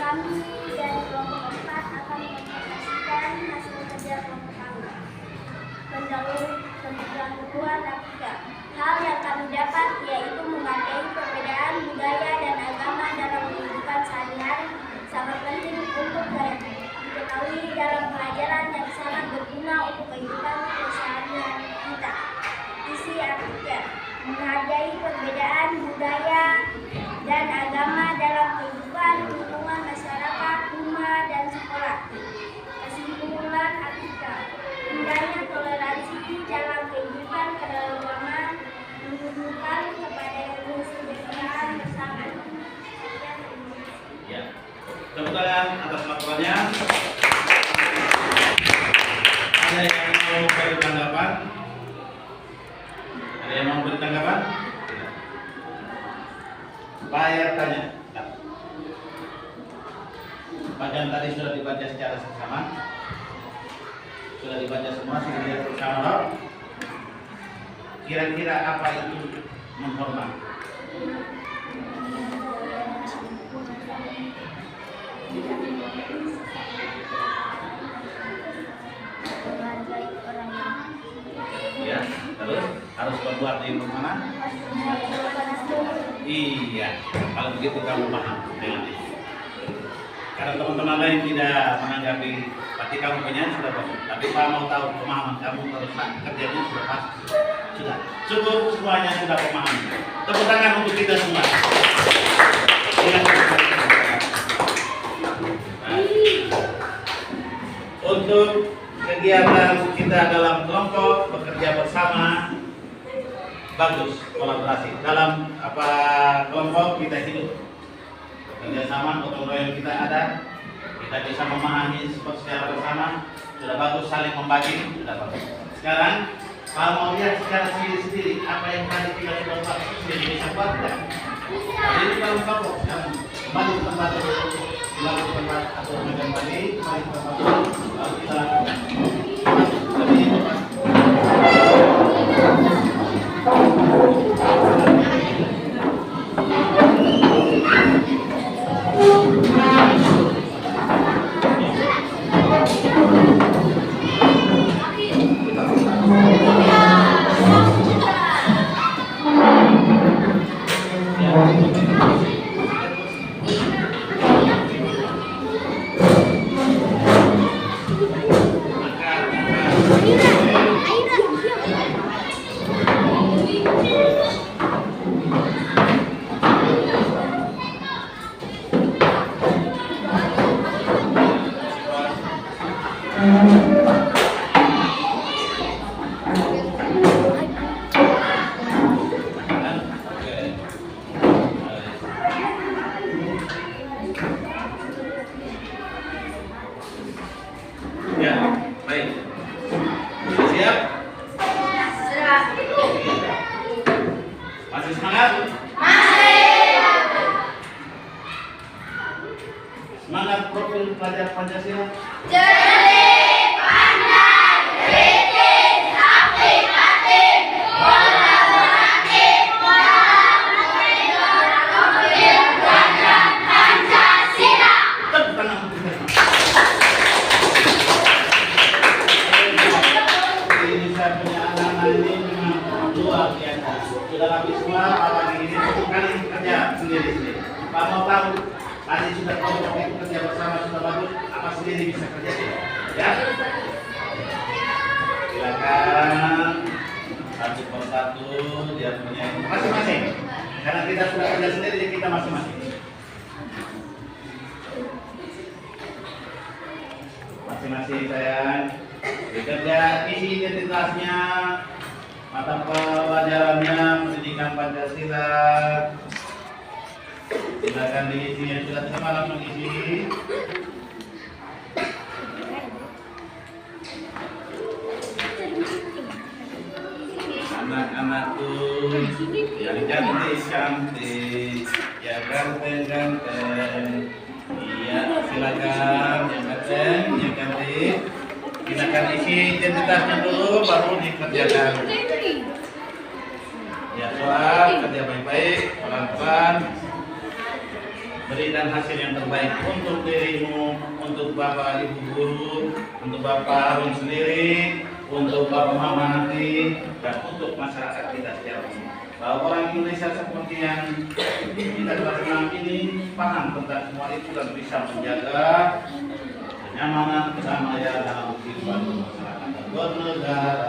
Kami dari kelompok 4 akan mempresentasikan hasil kerja kelompok kami. Pendahuluan akikah. Hal yang kami dapat yaitu menghargai perbedaan budaya dan agama dalam kehidupan sehari-hari sangat penting untuk diketahui dalam pelajaran yang sangat berguna untuk kehidupan sehari-hari kita. Isi akikah: menghargai perbedaan budaya dan agama dalam kehidupan lingkungan masyarakat, rumah, dan sekolah. Kesimpulan akikah: indahnya toleransi dalam kehidupan keagamaan menunjukkan kepada kesejahteraan bersama. Ya. Tepuk tangan atas laporannya. Ada yang mau beri tanggapan? Ada yang mau beri tanggapan? Saya tanya. Bagian tadi sudah dibaca secara seksama. Sudah dibaca semua, sudah dilihat bersama. Kira-kira apa itu menghormat? Menghargai orang yang Ya, terus harus berbuat di mana? Iya, kalau begitu kamu paham dengan itu. Karena teman-teman lain tidak menanggapi, berarti kamu punya sudah bagus. Tapi Pak mau tahu pemahaman kamu terus kerjanya sudah pas. Sudah cukup, semuanya sudah paham. Tepuk tangan untuk kita semua. Untuk kegiatan kita dalam kelompok bekerja bersama bagus, kolaborasi dalam kelompok kita hidup kerjasama, gotong royong kita ada, kita bisa memahami secara bersama, sudah bagus, saling membagi, sudah bagus. Sekarang kalau mau lihat secara sendiri-sendiri apa yang tadi kita sudah buat, sudah bisa buat tidak? Jadi kita kelompok yang kembali ke tempat dilakukan ke tempat atau megang tadi, kembali ke tempat lalu kita masuk lebih cepat. tentang profil pelajar Pancasila? Cerdik, pandai, kritis, aplikatif, kolaboratif, paham, profil pelajar Pancasila. Tepuk tangan untuk kita. Ini saya punya anak-anak ini memang luar biasa. Sudah rapi semua, apalagi ini untuk kali kerja sendiri-sendiri. Pak mau tahu, tadi sudah kelompok itu kerja bersama sudah bagus, apa sendiri bisa kerja sendiri? Ya? Silakan satu persatu dia punya masing-masing. Karena kita sudah kerja sendiri, jadi kita masing-masing. Masing-masing sayang. Bekerja isi identitasnya, mata pelajarannya, pendidikan Pancasila. Silakan diisi yang sudah terima langsung isi. Anak-anakku yang cantik-cantik, yang ganteng-ganteng. Iya, silakan yang ganteng, yang cantik. Silakan isi identitasnya dulu, baru dikerjakan. Ya, soal kerja baik-baik, pelan-pelan. Berikan hasil yang terbaik untuk dirimu, untuk bapak ibu guru, untuk bapak Harun sendiri, untuk bapak mama nanti, dan untuk masyarakat kita secara umum. Bahwa orang Indonesia seperti yang kita telah kenal ini paham tentang semua itu dan bisa menjaga kenyamanan kedamaian dalam kehidupan masyarakat dan bernegara.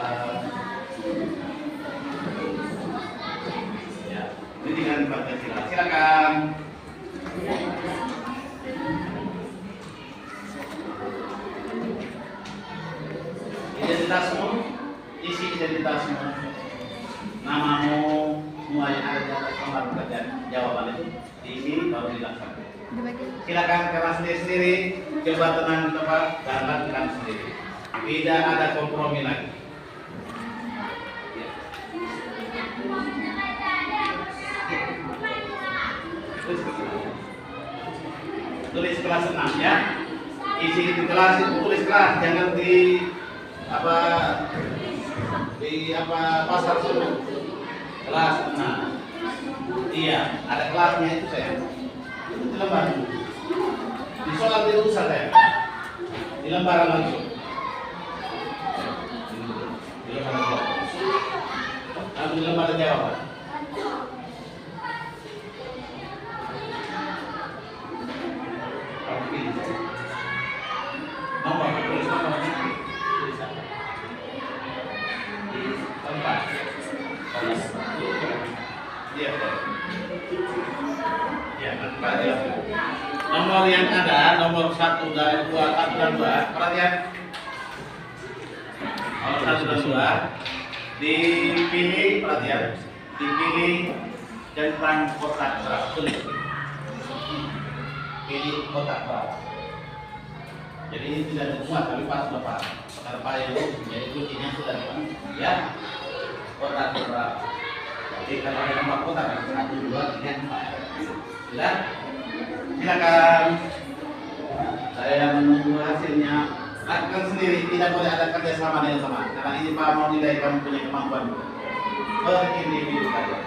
Ya, pendidikan Pancasila. Silakan. Identitasmu, isi identitasmu, namamu, semua yang ada di atas lembar pekerjaan jawaban itu diisi baru dilaksanakan. Silakan karena sendiri-sendiri, coba tenang tempat dan lakukan sendiri. Tidak ada kompromi lagi. Tulis kelas 6 ya. Isi di kelas itu tulis kelas, jangan di pasar suruh. Kelas 6. Iya, ada kelasnya itu saya. Itu di lembar. Di soal tidak usah saya. Di lembaran langsung. Di lembaran jawaban. Lalu di lembaran jawaban. Nomor tulis nomornya. Tulis apa? Di tempat. Kelas 1. Iya. Ya, tempat ya. Nomor yang ada, nomor 1 dan 2, 1 dan 2, perhatian. Nomor 1 dan 2 dipilih, perhatian. Dipilih centang kotak berapa? Tulis. Pilih kotak berapa? Jadi ini tidak semua, tapi pas Bapak. Karena Pak yang jadi kuncinya sudah ya. Kotak berapa? Jadi kalau ada nomor kotak kan 1, 2, 3, 4. Sudah? Silakan. Saya menunggu hasilnya. Lakukan sendiri, tidak boleh ada kerjasama dengan teman. Karena ini Pak mau nilai kamu punya kemampuan berindividu saja.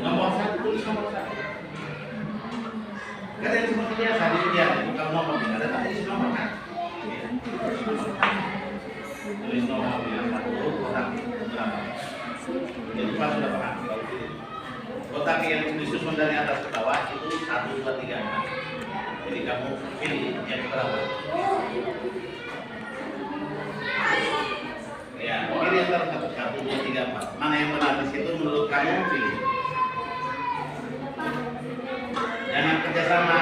Nomor 1 tulis nomor 1. Kalian semua biasa dilihat itu kalau nomor tidak ada tapi isi nomor kan. Iya. Tulis nomornya 1 kotak berapa? Jadi Pak sudah paham kalau pilih. Kotak yang disusun dari atas ke bawah itu 1, 2, 3, 4. Jadi kamu pilih yang berapa? Ya, pilih yang tertentu 1, 2, 3, 4. Mana yang benar di situ menurut kamu pilih. Jangan kerjasama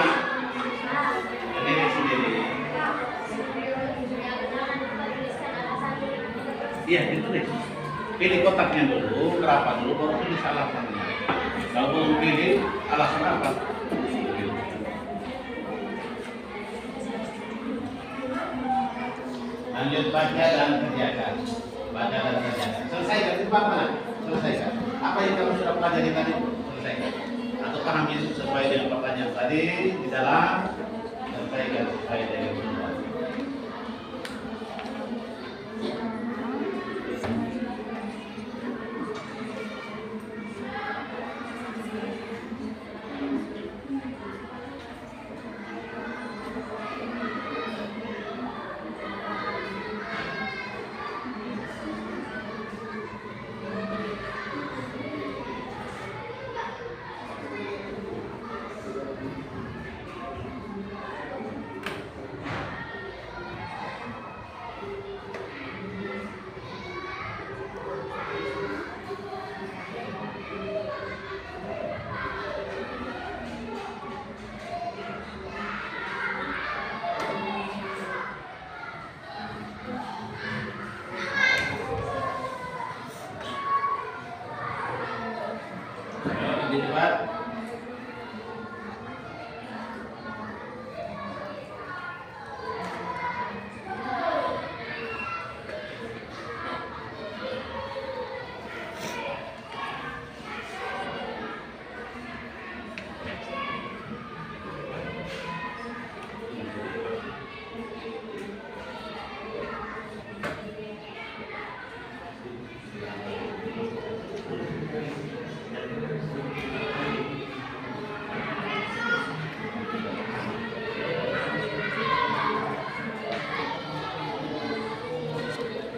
sendiri sendiri. Iya, gitu deh. Pilih kotaknya dulu, berapa dulu, baru tulis alasannya. Kalau belum pilih alasan apa? Lanjut baca dan kerjakan. Baca dan kerjakan. Selesaikan itu apa? Selesaikan. Apa yang kamu sudah pelajari tadi? Selesaikan. Atau pahami sesuai dengan pertanyaan tadi di dalam selesaikan sesuai dengan semua. Cepat.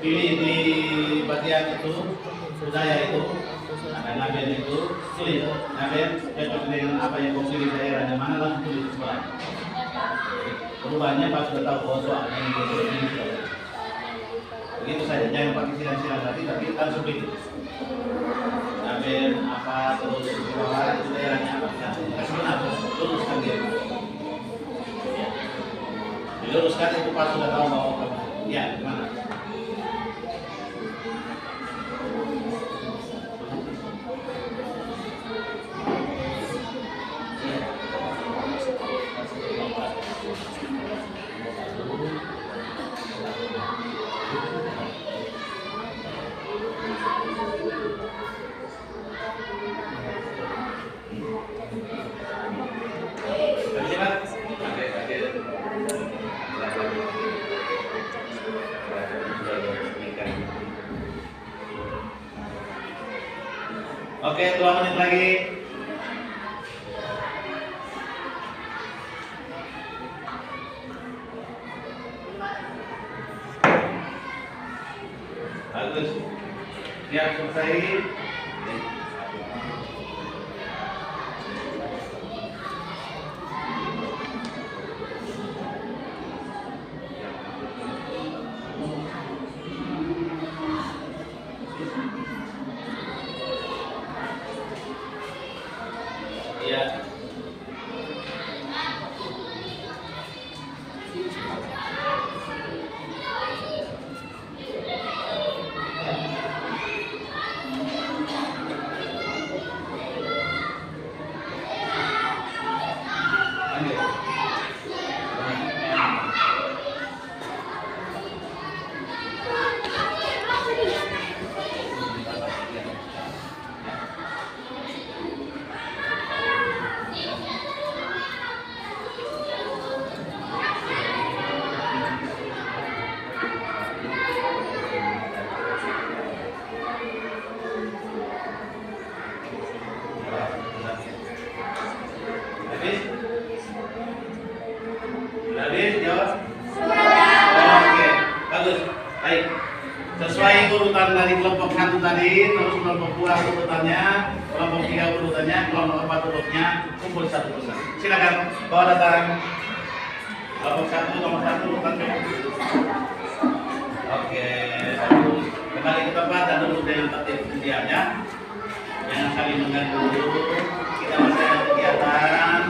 Pilih di bagian itu budaya itu ada label itu tulis label cocok dengan apa yang kau pilih daerahnya mana langsung tulis sekolah. Perubahannya pas sudah tahu bahwa soalnya ini begitu saja, jangan pakai silang-silang tapi langsung pilih label apa terus bawah itu daerahnya apa kasih benar luruskan dia. Diluruskan itu pas sudah tahu bahwa ya gimana. Oke, 2 menit lagi. Bagus. Siap selesai. Ya. Habis? Sesuai urutan dari kelompok 1 tadi, terus kelompok 2 urutannya, kelompok 3 urutannya, kelompok 4 urutnya, kumpul satu persatu. Silakan bawa datang. Kelompok 1, nomor 1 urutannya. Oke, kembali ke tempat dan duduk dengan tertib diamnya. Jangan saling mengganggu dulu. Kita masih ada kegiatan.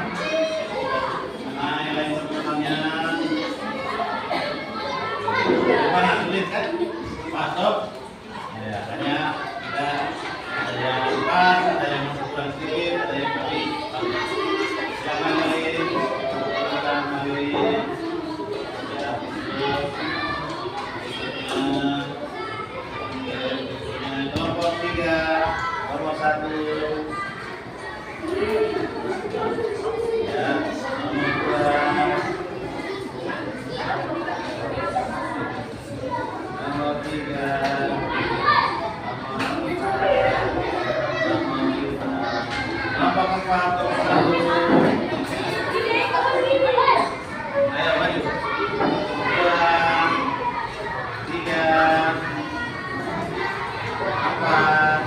Nah, yang lain semuanya. Gimana, sulit kan? Masuk. Ya, hanya ada yang pas, ada yang masuk kurang sedikit, ada yang lebih. Silakan lain. Silakan lain. Ya, kelompok 3, nomor 1. Ya, nomor 2. Nomor 3. Nomor 4. Nomor 1. Ayo maju. 2, 3, 4,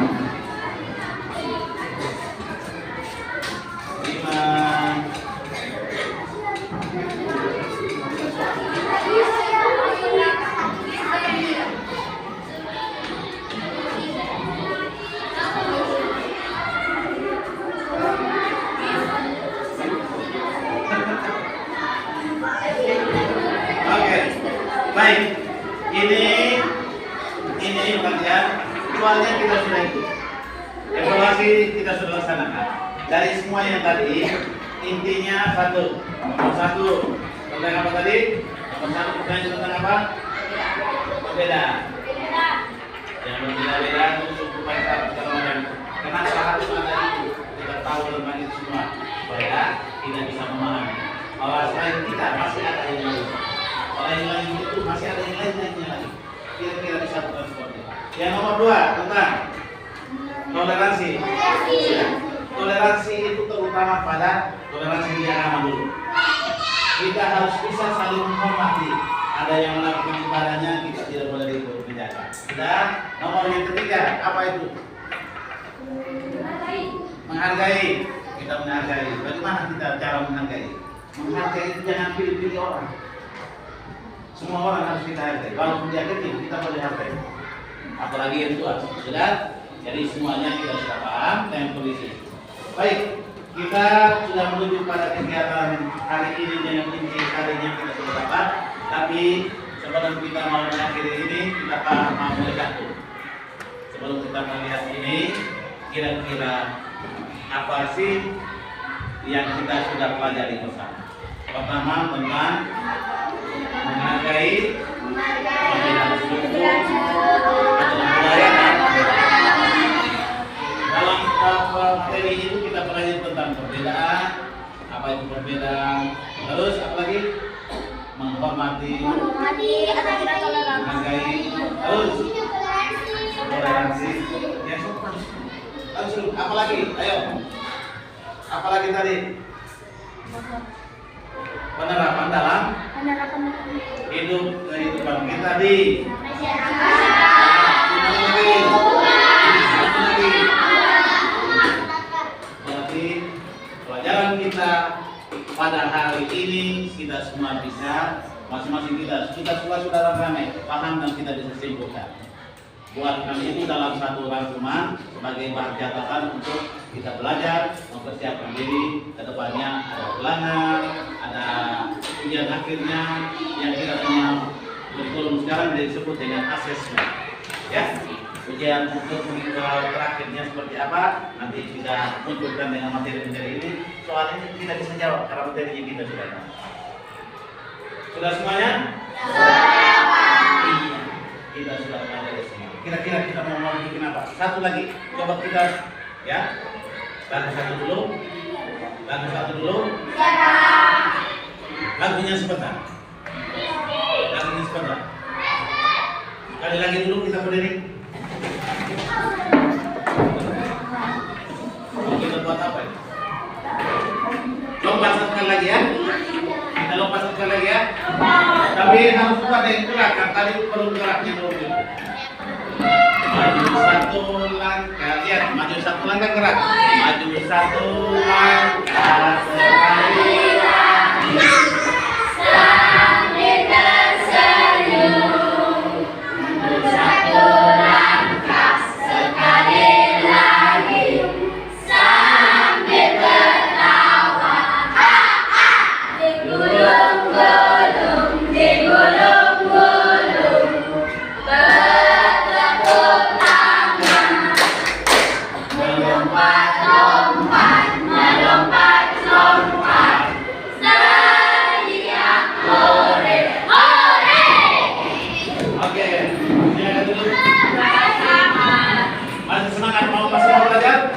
5. Oke, baik. Ini bagian soalnya kita sudah ikut. Evaluasi kita sudah laksanakan. Dari semua yang tadi, intinya satu. Nomor 1 tentang apa tadi? Nomor 1 pertanyaan tentang apa? Berbeda. Yang berbeda-beda untuk supaya segala macam. Kenapa harus ada itu? Kita tahu tentang itu semua supaya kita bisa memahami bahwa selain kita masih ada yang lain. Selain lain itu masih ada yang lainnya lagi. Kira-kira bisa bukan seperti itu. Yang nomor 2 tentang toleransi. Toleransi itu terutama pada toleransi di agama dulu. Kita harus bisa saling menghormati. Ada yang melakukan ibadahnya, kita tidak boleh ikut menjaga. Dan nomor yang ketiga, apa itu? Menghargai. Kita menghargai. Bagaimana kita cara menghargai? Menghargai itu jangan pilih-pilih orang. Semua orang harus kita hargai. Walaupun dia kecil, kita boleh hargai. Apalagi yang tua. Sudah? Jadi semuanya kita sudah paham dengan kondisi. Baik, kita sudah menuju pada kegiatan hari ini dengan inti harinya kita sudah dapat. Tapi sebelum kita mau mengakhiri ini, kita mau melihat dulu. Sebelum kita melihat ini, kira-kira apa sih yang kita sudah pelajari bersama? Pertama, tentang menghargai perbedaan suku atau budaya. Dalam materi itu kita pelajari tentang perbedaan, apa itu perbedaan, terus apa lagi? Menghormati, menghargai, terus toleransi. Ya, terus apa lagi? Ayo, apa lagi tadi? Penerapan dalam hidup kehidupan kita di berarti pelajaran kita pada hari ini kita semua bisa masing-masing kita semua sudah ramai paham dan kita bisa simpulkan. Buat kami itu dalam satu rangkuman sebagai bahan catatan untuk kita belajar mempersiapkan diri ke depannya. Ada ulangan, ada ujian akhirnya yang kita semua kurikulum sekarang disebut dengan asesmen. Ya, ujian untuk terakhirnya seperti apa nanti kita munculkan dengan materi-materi ini. Soal ini kita bisa jawab karena materinya kita sudah tahu. Sudah semuanya? Iya, kita sudah belajar semua. Kira-kira kita mau bikin apa? Satu lagi, coba kita ya. Lagu satu dulu. Lagunya sebentar. Sekali lagi dulu kita berdiri. Kita buat apa ini? Lompat sekali lagi ya. Kita lompat sekali lagi ya. Tapi harus ada yang gerak kan? Tadi perlu geraknya dulu. Maju satu langkah, lihat, maju satu langkah gerak. Maju satu langkah sekali lagi. Sambil tersenyum. Maju satu langkah sekali lagi. Sambil tertawa. Digulung-gulung, digulung-gulung. Bertepuk tangan. Melompat-lompat, melompat-lompat. Teriak hore, hore. Oke, silakan dulu. Masih semangat mau belajar?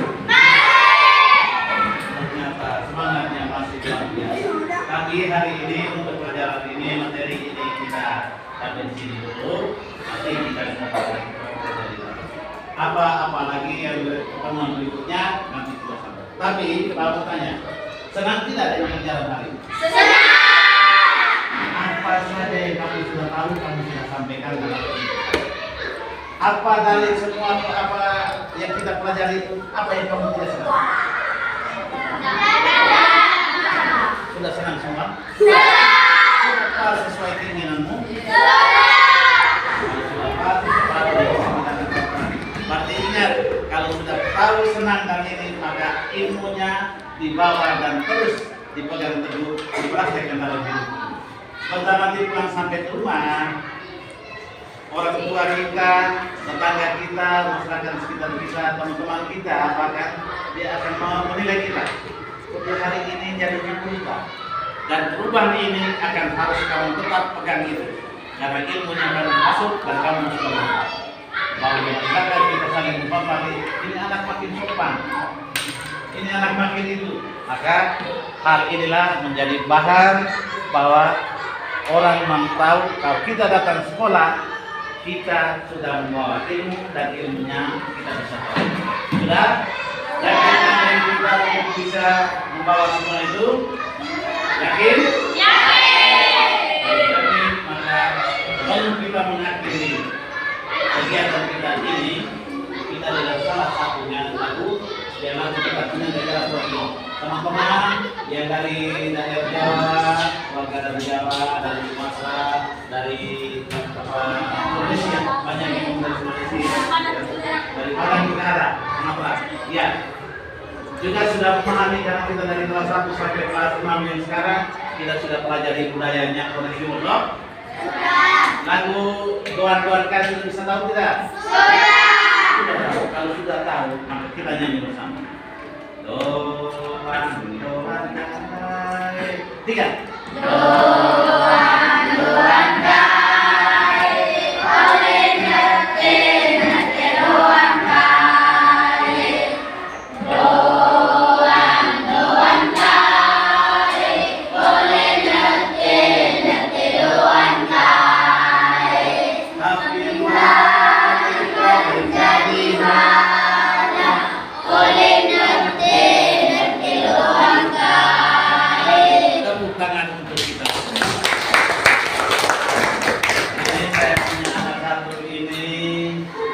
Ternyata semangatnya masih luar biasa. Tapi hari ini untuk pelajaran ini, materi ini kita sampai di sini dulu. Nanti kita bisa pelajari lagi. Apa lagi yang pertemuan berikutnya nanti kita sampai. Tapi kita mau tanya, senang tidak dengan pelajaran hari ini? Apa saja yang kamu sudah tahu, kamu sudah sampaikan dalam ini. Apa dari semua apa yang kita pelajari itu, apa yang kamu tidak senang? Sudah senang semua? Apa sesuai keinginanmu? Berarti ingat, kalau sudah tahu senang dan ini, maka ilmunya dibawa dan terus dipegang teguh, dipraktekkan dalam hidup. Sebentar nanti pulang sampai ke rumah, orang tua kita, tetangga kita, masyarakat sekitar kita, teman-teman kita, bahkan dia akan menilai kita. Seperti hari ini jadinya berubah, dan perubahan ini akan harus kamu tetap pegang itu, karena ilmunya akan masuk dan kamu sudah berubah. Bahwa masyarakat kita saling menghormati, ini anak makin sopan, ini anak makin itu, maka hal inilah menjadi bahan bahwa orang tahu kalau kita datang sekolah, kita sudah membawa ilmu dan ilmunya kita bisa tahu. Sudah? Yakin kita bisa membawa semua itu? Yakin? Yakin, maka kalau kita mengakhiri kegiatan kita ini, kita dengan salah satunya lagu yang lagu kita punya negara Pulau. Teman-teman yang dari daerah Jawa, warga dari Jawa, dari Sumatera, dari Indonesia, banyak yang dari Sulawesi, dari Padang Utara, kenapa? Ya, juga sudah memahami karena kita dari kelas 1 sampai kelas 6 yang sekarang kita sudah pelajari budayanya Korea Timur, loh. Lagu Doan-Doan Kan sudah bisa tahu tidak? Sudah tahu. Kalau sudah tahu, maka kita nyanyi bersama. Doan-Doan Kan. 3. Doan-doan kai, oleh ngerti doan kai. Doan-doan kai, oleh ngerti doan kai. Tapi mari kita menjadi Mana oleh ngerti doan kai. tepuk tangan untuk kita. Ini saya punya anak satu ini,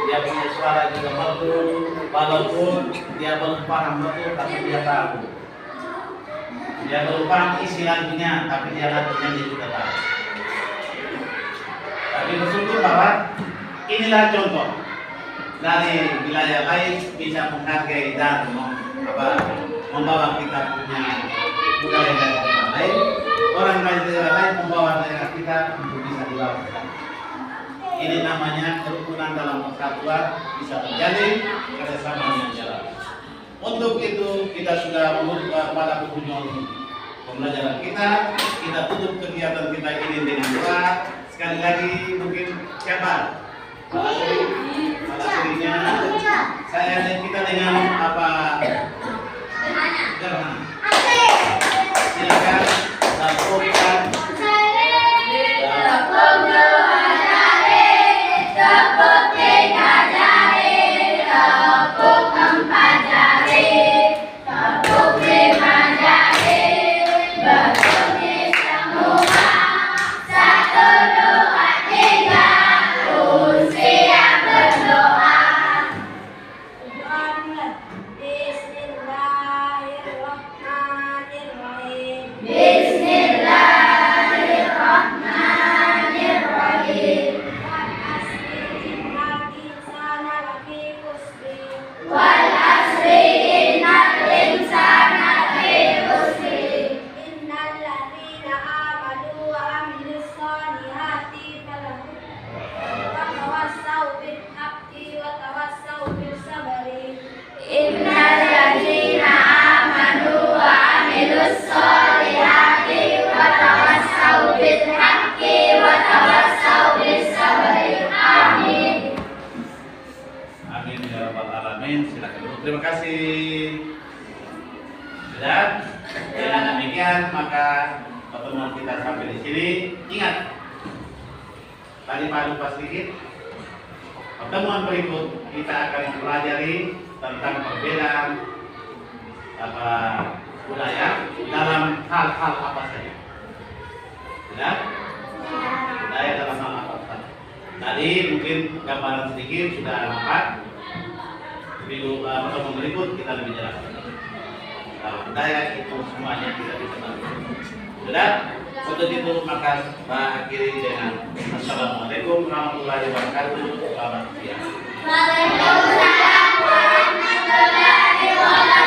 dia punya suara juga merdu, walaupun dia belum paham betul, tapi dia tahu. Dia belum paham isi lagunya, tapi dia lagunya dia sudah tahu. Tapi bersyukur bahwa inilah contoh dari wilayah lain bisa menghargai dan membawa kita punya budaya dari daerah lain. Orang dari daerah lain membawa daerah kita untuk bisa dibawa ke sana. Ini namanya kerukunan dalam persatuan bisa terjadi kerjasama yang jalan. Untuk itu kita sudah membuka pada penghujung pembelajaran kita. Kita tutup kegiatan kita ini dengan doa. Sekali lagi mungkin siapa? Pak Asrinya. Saya dan kita dengan apa? Gerhana. Silakan lakukan. Tepuk doa jari, tepuk 3 jari, tepuk 4 jari, tepuk 5 jari, berbunyi semua. 1, 2, 3, siap berdoa. demikian maka pertemuan kita sampai di sini. Ingat, tadi Pak lupa sedikit. Pertemuan berikut kita akan mempelajari tentang perbedaan budaya dalam hal-hal apa saja. Sudah? Budaya dalam hal apa saja. Tadi mungkin gambaran sedikit sudah nampak. Minggu pertemuan berikut kita lebih jelas. Budaya itu semuanya tidak bisa tahu. Sudah? Untuk itu maka saya akhiri dengan Assalamualaikum warahmatullahi wabarakatuh. Selamat siang. Waalaikumsalam warahmatullahi wabarakatuh.